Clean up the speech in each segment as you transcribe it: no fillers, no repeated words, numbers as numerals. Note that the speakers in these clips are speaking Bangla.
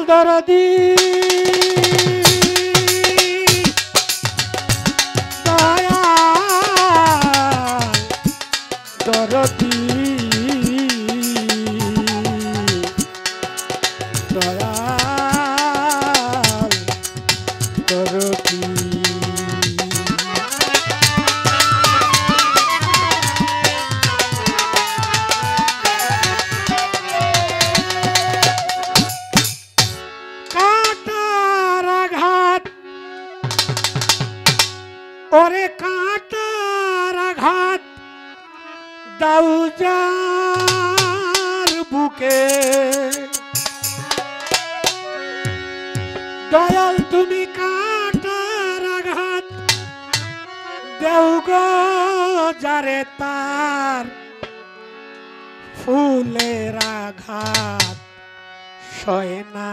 দরদি দরদি দয়াল দরদি ওরে কাঁটার আঘাত দাও যার বুকে দয়াল তুমি কাঁটার আঘাত দেও গো যারে তার ফুলের আঘাত সয় না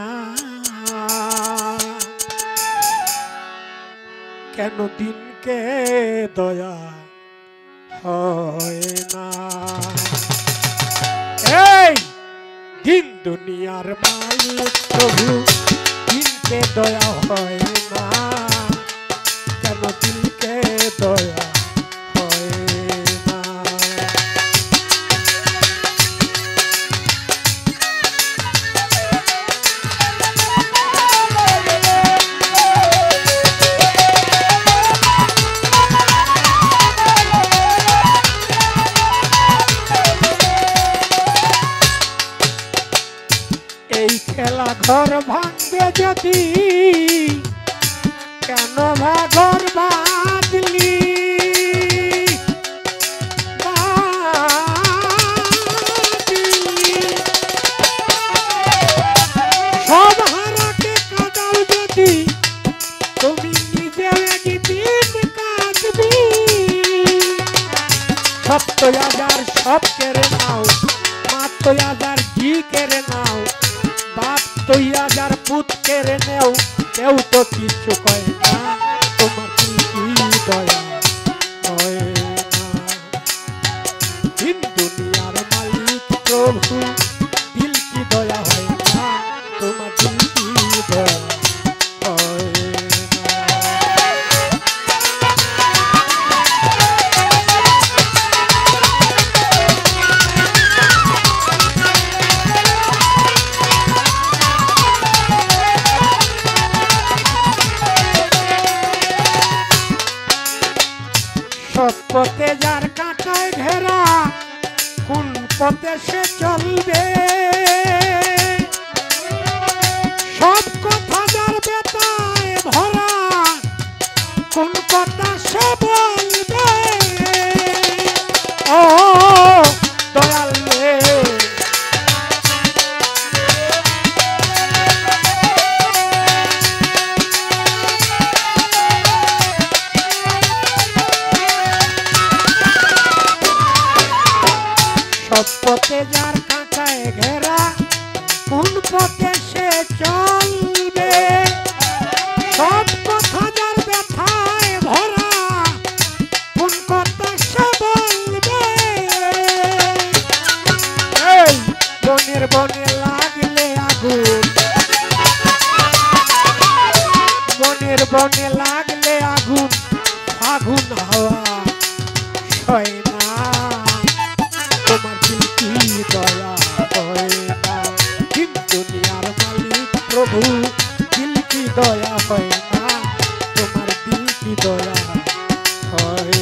কেন দিনকে দয়া হয় না এই দিন দুনিয়ার মালিক প্রভু দিনকে দয়া হয় না কেন দিনকে দয়া হয় না খেলা ঘর ভাঙবে যদি কেন ঘর বাঁধলি সব হারাকে কাঁদাও যদি তুমি নিজে একদিন কাঁদবি ৭০,০০০ সব কেড়ে নাও মাত্র ১০০০ ঘি কেড়ে নাও বাপ ২০০০ পুত কেড়ে নেও কেউ তো কিছু কয় না তোমার কি দয়া হয় না দিন দুনিয়ার মালিক প্রভু দিল কি দয়া হয় না তোমার দিল কি দয়া হয় সৎ পথে যার কাঁটায় ঘেরা কোন পথে সে চলবে সব কথা যার বেতায় ভরা কোন কথা সে বলবে ও দয়াল রে সব পথে যার কাঁটায় ঘেরা কোন পথে সে চলবে সব কথা যার ব্যথায় ভরা কোন কথা সে বলবে এই বনের বনে লাগলে আগুন বনের বনে লাগলে আগুন আগুন হাওয়া সয় না তোমার দিল কি দয়া হয় না দিন দুনিয়ার মালিক প্রভু দিল কি দয়া হয় না তোমার দিল কি দয়া হয়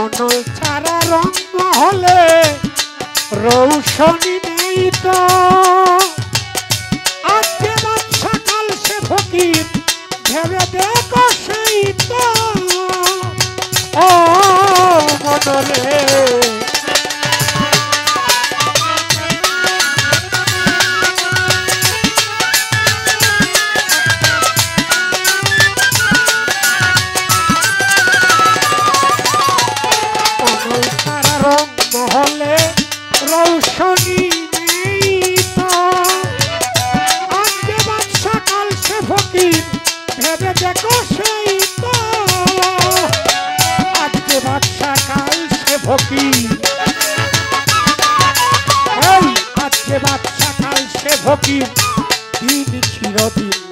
অনল ছাড়া রং মহলে রৌশনী নেই তো আজকে বাদশা কাল সে ফকির ভেবে দেখো সেই তো ও মনরে মহলে রৌশ শনি নেই তো, আজকে বাদশা কাল সে ফকির, ভেবে দেখো সেই তো। আজকে বাদশা কাল সে ফকির, আজকে বাদশা কাল সে ফকির, দিন চিরদিন